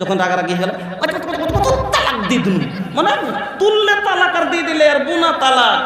যখন রাগারাগি হয়ে গেল তালাক দিয়ে দিল, মানে তুললে তালাক আর দিয়ে দিলে আর বুনা তালাক,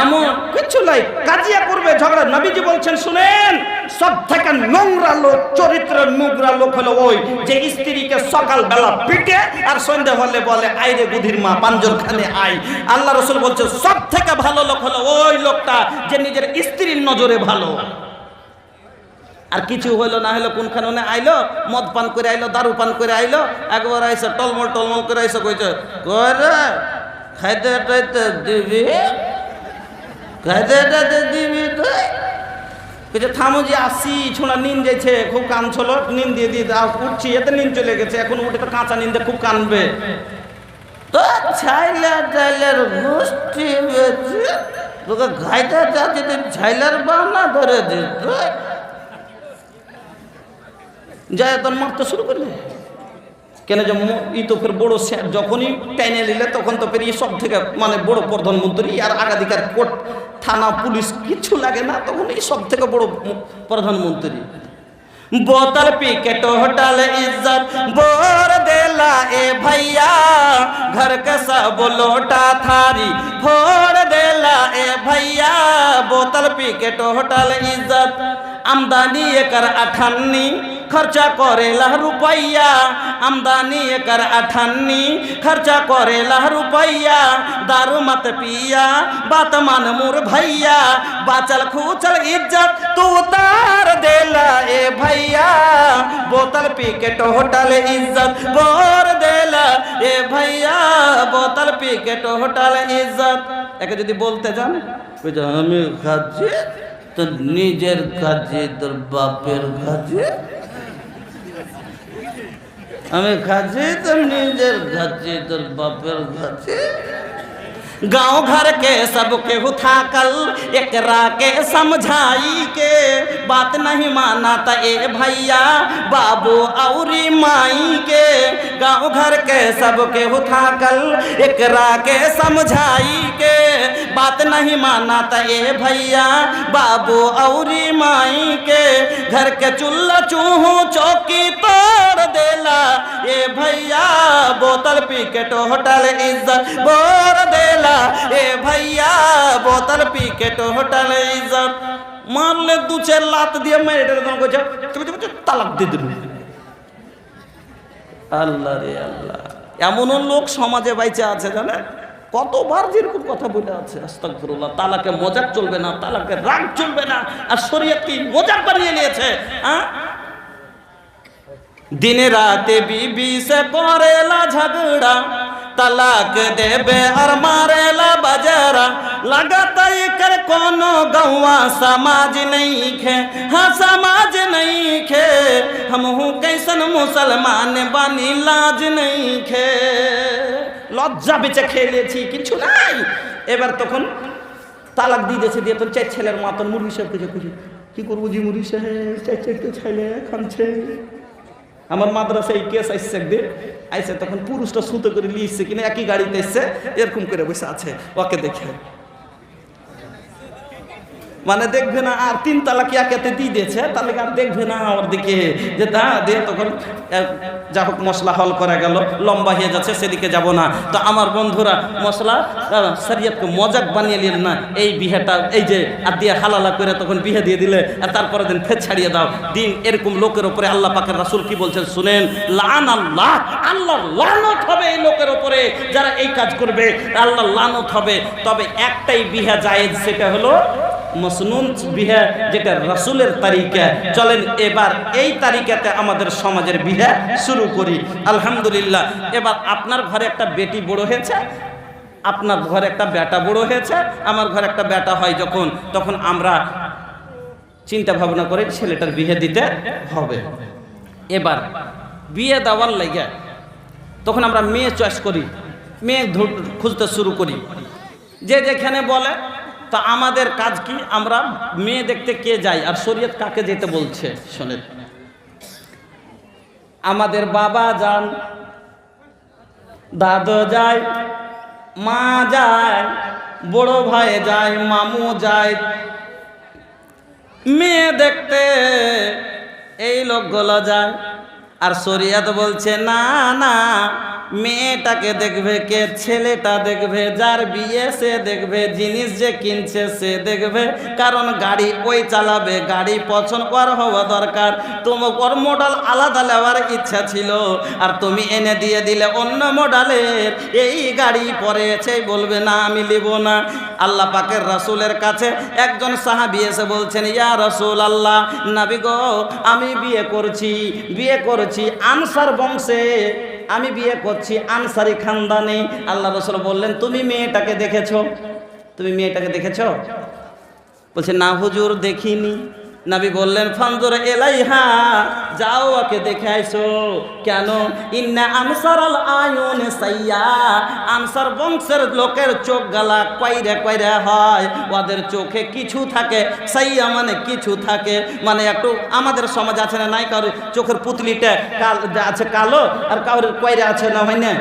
এমন কিছু নাই। কাজিয়া করবে, ঝগড়া। নবীজি বলছেন শুনেন, সব থেকে নোংরা লোক, চরিত্রের নোংরা লোক হলো ওই যে স্ত্রীকে সকাল বেলা পিটে আর সন্ধ্যা হলে বলে আইরে বুধির মা পাঞ্জরখানে আই। আল্লাহ রাসূল বলছে সব থেকে ভালো লোক হলো ওই লোকটা যে নিজের স্ত্রীর নজরে ভালো। আর কিছু হইলো না হইলো কোনখানে আইলো, মদ পান করে আইলো, দারু পান করে আইলো, একবার আইসে টলমল টলমল করে আইসে কইছে করে খাইতে টাইতে দিবি, খাইতে টাইতে দিবি তুই। কইছে থামো যে আসি, ছোঁড়া নিন যাইছে, খুব কান ছিল, নিন দিয়ে দিয়ে উঠছি, এতে নিন চলে গেছে, এখন উঠে তো কাঁচা নিন্দে খুব কানবে। তো ছাইলা টাইলার গোষ্ঠী বেছে তোকে খাইতে চাচ্ছি, তুই ছাইলার বানা ধরে দিত যায়, তোর মারতে শুরু করলে কেন? যে ই তো ফের বড় যখনই টেনে নিলে তখন তো ফের সব থেকে মানে বড় প্রধানমন্ত্রী আর আগাধিকার কোর্ট থানা পুলিশ কিছু লাগে না, তখন এই সব থেকে বড় প্রধানমন্ত্রী। बोतल पी के टोटल इज्जत बोर देला ए भैया, घर के सब लोटा थारी फोड़ देला ए भैया। बोतल पी के टोटल इज्जत आमदनी एकर 58 खर्चा करेला रुपैया, आमदनी एकर 58 खर्चा करेला रुपैया। दारू मत पिया बात मान मोर भैया, बाचल खूचल इज्जत तू उतार देला ए भैया। बोतल पी के टोटल इज्जत बोर देला ए भैया, बोतल पी के टोटल इज्जत। एके যদি বলতে যান আমি খাচ্ছি তো নিজের কাজে, তোর বাপের কাজে আমি खाची तो निजर खाची तोर बापेर खाची। गाँव घर के सबके उठाकल एकरा के समझाई के बात नहीं माना था ए भैया बाबू औरी माई के। गाँव घर के सबके उठाकल एकरा के समझाई के बात नहीं माना था ए भैया बाबू औरी माई के। घर के चूल्हा चूहू चौकी तोड़ देला ए भैया, बोतल पी के टोटल इज्जत बोर देला ए भैया, बोतल पी के टोटल इज्जत। मारले दू चार लात दिए मेरे তালাক দিয়ে দিল। আল্লাহ রে আল্লাহ, এমনও লোক সমাজে বাইচে আছে জানে, কতবার যেরকম কথা বলে আছে। আস্তাগফিরুল্লাহ। তালাকে মজাক চলবে না, তালাকে রাগ চলবে না, আর শরীয়ত কি মজাক বানিয়ে নিয়েছে। दिन रात बीबी से करेला झगड़ा, तलाक देबे और मारेला बजरा। लगता कर कोनो गौवा समाज नहीं खे, हाँ समाज नहीं खे। हम कैसन मुसलमान बानी लाज नहीं खे। লজ্জা বেঁচে খেলেছি কিছু নাই। এবার তখন তালাক দিয়ে দিয়েছে, দিয়ে তোর চার ছেলের মাতন মুরগি সাহেব খুঁজে কি করবো জি মুরগি সাহেব চার চারটে ছেলে খাচ্ছে। আমার মাদ্রাসায় এই কেস আসছে একদিন, আইসে তখন পুরুষটা সুতো করে লিখছে কিনা একই গাড়িতে এসছে, এরকম করে বসে আছে। ওকে দেখে মানে দেখবে না, আর 3 তালাক একেতে দিয়ে দিয়েছে, তাহলে আর দেখবে না ওর দিকে যে তা দিয়ে। তখন যা হোক মশলা হল করা গেল, লম্বা হয়ে যাচ্ছে, সেদিকে যাব না। তো আমার বন্ধুরা মশলা শরীয়তকে মজাক বানিয়ে নিলেন না। এই বিয়েটা এই যে আর দিয়ে হালালা করে তখন বিয়ে দিয়ে দিলে, আর তারপরে দিন ফের ছাড়িয়ে দাও দিন। এরকম লোকের উপরে আল্লাহ পাকের রাসূল কি বলছেন শুনেন, লান আল্লাহ, আল্লাহর লানত হবে এই লোকের উপরে যারা এই কাজ করবে, আল্লাহর লানত হবে। তবে একটাই বিয়ে জায়েজ, সেটা হলো মসনুন বিয়ে, যেটা রাসূলের তারিকা। চলেন এবার এই তারিকাতে আমাদের সমাজের বিয়ে শুরু করি। আলহামদুলিল্লাহ। এবার আপনার ঘরে একটা বেটি বড় হয়েছে, আপনার ঘরে একটা বেটা বড় হয়েছে, আমার ঘরে একটা বেটা হয় যখন, তখন আমরা চিন্তা ভাবনা করে ছেলেটার বিয়ে দিতে হবে। এবার বিয়ে দেওয়ার লাগে তখন আমরা মেয়ে চয়েস করি, মেয়ে খুঁজতে শুরু করি। যে যেখানে বলে, তা আমাদের কাজ কি, আমরা মেয়ে দেখতে কে যাই আর শরীয়ত কাকে যেতে বলছে শোনেন। আমাদের বাবা যান, দাদু যায়, মা যায়, বড় ভাই যায়, মামু যায় মেয়ে দেখতে, এই লোকগুলো যায়। আর শরিয়ত বলছে না না, মেয়েটাকে দেখবে কে? ছেলেটা দেখবে, যার বিয়ে সে দেখবে, জিনিস যে কিনছে সে দেখবে, কারণ গাড়ি ওই চালাবে, গাড়ি পছন্দ করা হওয়া দরকার। তোমার মডেল আলাদা নেওয়ার ইচ্ছা ছিল, আর তুমি এনে দিয়ে দিলে অন্য মডেলের এই গাড়ি পরেছে, বলবে না আমি নেব না। আল্লাহ পাকের রাসূলের কাছে একজন সাহাবী এসে বলছেন, ইয়া রাসূল আল্লাহ, নবী গো, আমি বিয়ে করছি আনসার বংশে, আমি বিয়ে করছি আনসারি খানদানে। আল্লাহ রাসূল বললেন, তুমি মেয়েটাকে দেখেছো? বলছে না হুজুর, দেখিনি। নবী বললেন, ফানজুর ইলাইহা, যাও ওকে দেখে আইসো। কেন? ইন্না আনসারাল আয়ুন সাইয়া, আনসার বংশের লোকের চোখ গালা কয়রা হয়, ওদের চোখে কিছু থাকে। সাইয়া মানে কিছু থাকে, মানে একটু আমাদের সমাজ আছে না নাই, কারোর চোখের পুতলিটা আছে কালো, আর কারোর কয়রা আছে না, হয় না?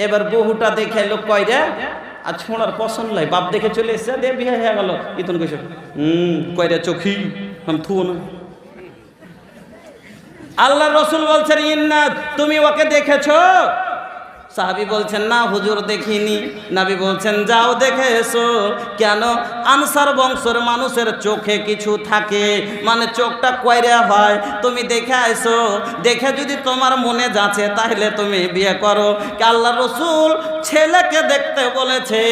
এবার বহুটা দেখে লোক কয়রা, আর ছোঁড়ার পছন্দ নাই, বাপ দেখে চলে এসছে, দে বিয়ে হয়ে গেল। ইতন কইস কয়রা চোখি থুও না। আল্লাহ রসুল বলছেন, ইন্না, তুমি ওকে দেখেছো? সাহাবী বলছেন, না হুজুর দেখিনি। নবী বলছেন, যাও দেখে এসো। কেন? আনসার বংশের মানুষের চোখে কিছু থাকে, মানে চোখটা কয়রা হয়, তুমি দেখে এসো। দেখে যদি তোমার মনে যাচ্ছে তাহলে তুমি বিয়ে করো। আল্লাহ রসুল ছেলেকে দেখতে বলেছে,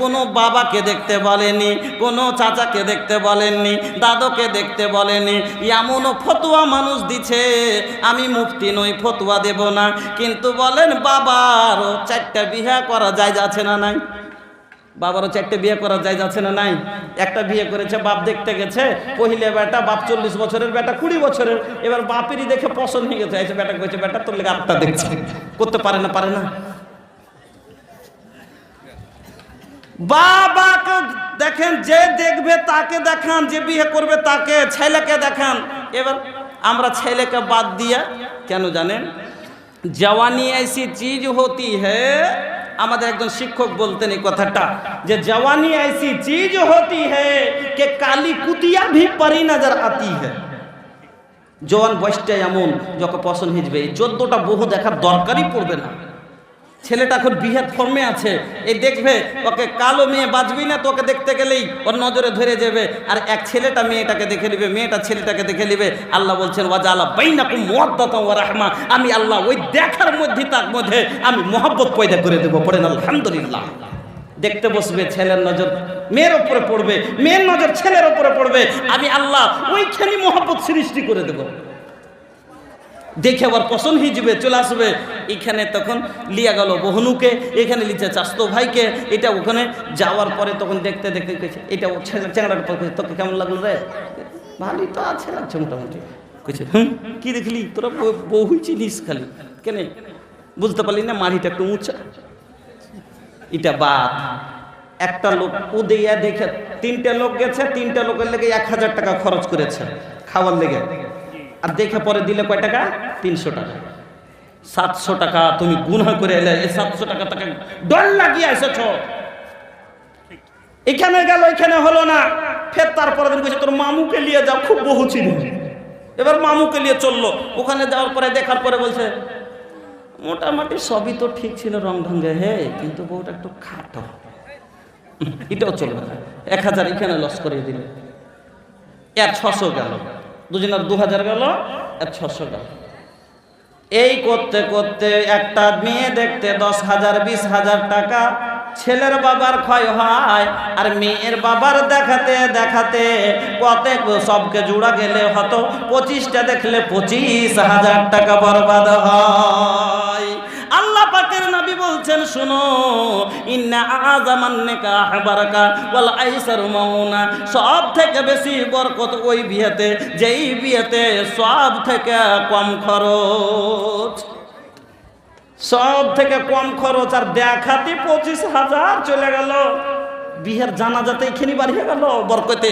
কোনো বাবাকে দেখতে বলেনি, কোনো চাচাকে দেখতে বলেননি, দাদুকে দেখতে বলেনি। এমনও ফতোয়া মানুষ দিছে, আমি মুফতি নই, ফতোয়া দেব না, কিন্তু বলেন বাবারও 4টা বিয়ে করা যায় যাচ্ছে না নাই? বাবারও 4টে বিয়ে করা যায় যাচ্ছে না নাই? একটা বিয়ে করেছে, বাপ দেখতে গেছে, পহিলে বেটা, বাপ 40 বছরের, বেটা 20 বছরের। এবার বাপেরই দেখে পছন্দ হয়ে গেছে, এসে বেটা কইছে, বেটা তোর লেগে আটটা দেখছে, করতে পারে না। বাবাকে দেখেন, যে দেখবে তাকে দেখান, যে বিয়ে করবে তাকে, ছেলেকে দেখান। এবার আমরা ছেলেকে বাদ দিয়া, কেন জানেন? জওয়ানি ऐसी चीज होती है, আমাদের একজন শিক্ষক বলতেন এই কথাটা, যে জওয়ানি ऐसी चीज होती है कि काली कुतिया भी परी नजर आती है। জওয়ান বয়সটা এমন, যখন পছন্দ হিজবে, এই 14টা বহু দেখার দরকারই পড়বে না। ছেলেটা এখন বিয়ের ফর্মে আছে, এই দেখবে ওকে কালো মেয়ে বাজবি না, তোকে দেখতে গেলেই ওর নজরে ধরে যাবে। আর এক ছেলেটা মেয়েটাকে দেখে নিবে, মেয়েটা ছেলেটাকে দেখে নিবে। আল্লাহ বলছেন, ওয়াজালা বাইনাকুম মাওয়াদ্দাতাও ওয়া রাহমা, আমি আল্লাহ ওই দেখার মধ্যে, তার মধ্যে আমি মহব্বত পয়দা করে দেবো। পড়েন আলহামদুলিল্লাহ। দেখতে বসবে, ছেলের নজর মেয়ের উপরে পড়বে, মেয়ের নজর ছেলের উপরে পড়বে, আমি আল্লাহ ওইখানে মহব্বত সৃষ্টি করে দেবো। দেখে আবার পছন্দ হয়ে যাবে, চলে আসবে। এখানে তখন লিয়া গেল বহনুকে, এখানে লিখছে চাস্তো ভাইকে, এটা ওখানে যাওয়ার পরে তখন দেখতে কইছে, এটা চ্যাংড়ার পর কইছে, তোকে কেমন লাগলো রে? ভালোই তো লাগছে মোটামুটি। কইছে, কি দেখলি তোরা? বহুই চিনিস খালি, কেন বুঝতে পারলি না? মাড়িটা একটু উঁচা, এটা বাদ। একটা লোক উদয়া দেখে 3টে লোক গেছে, 3টে লোকের লেগে 1000 টাকা খরচ করেছে খাওয়ার লেগে, আর দেখে পরে দিলে কয় টাকা? 300 টাকা। 700 টাকা তুমি গুনাহ করে এলে, এই 700 টাকা তাকে ডর লাগিয়ে এসেছ। এখানে গেল, এখানে হলো না, ফের তারপরে দিন কইছে তোর মামুকে নিয়ে যাও, খুব বহু ছিল। এবার মামুকে নিয়ে চললো, ওখানে যাওয়ার পরে দেখার পরে বলছে, মোটামুটি সবই তো ঠিক ছিল রং ঢঙ্গে, হে, কিন্তু বউটা একটু খাটো, এটাও চলবে না। 1000 এখানে লস করে দিল, এর 600 গেল, দুজনের 2000 গেল, আর 600 গেল। এই করতে করতে একটা মেয়ে দেখতে 10,000 20,000 টাকা ছেলের বাবার ক্ষয় হয়, আর মেয়ের বাবার দেখাতে দেখাতে কত সবকে জোড়া গেলে হতো 25টা দেখলে 25,000 টাকা বরবাদ হয়। আল্লাহ পাকের নবী বলছেন, শুনো, ইন্না আযামান নিকাহ বারাকা ওয়াল আইসারু মাউনা, সব থেকে বেশি বরকত ওই বিয়েতে যেই বিয়েতে সব থেকে কম খরচ, সব থেকে কম খরচ। আর দেখাতে 25,000 চলে গেল, বিয়ের জানাজাতে এখানে বাড়িয়ে গেল বরকতে।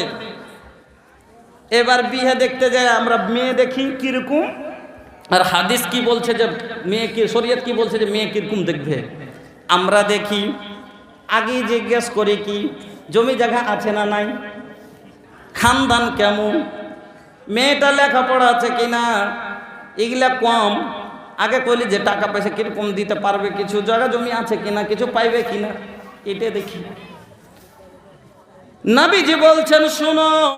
এবার বিয়ে দেখতে যাই আমরা, মেয়ে দেখি কিরকম, আর হাদিস কি বলছে যে মেয়ে কি, শরীয়ত কি বলছে যে মেয়ে কিরকম দেখবে। আমরা দেখি, আগে জিজ্ঞেস করি কি জমি জায়গা আছে না নাই, খানদান কেমন, মেয়েটা লেখাপড়া আছে কিনা, এগুলা কম। আগে কইলি যে টাকা পয়সা কিরকম দিতে পারবে, কিছু জায়গা জমি আছে কিনা, কিছু পাইবে কিনা, এটা দেখি। নবীজি বলছেন, শোনো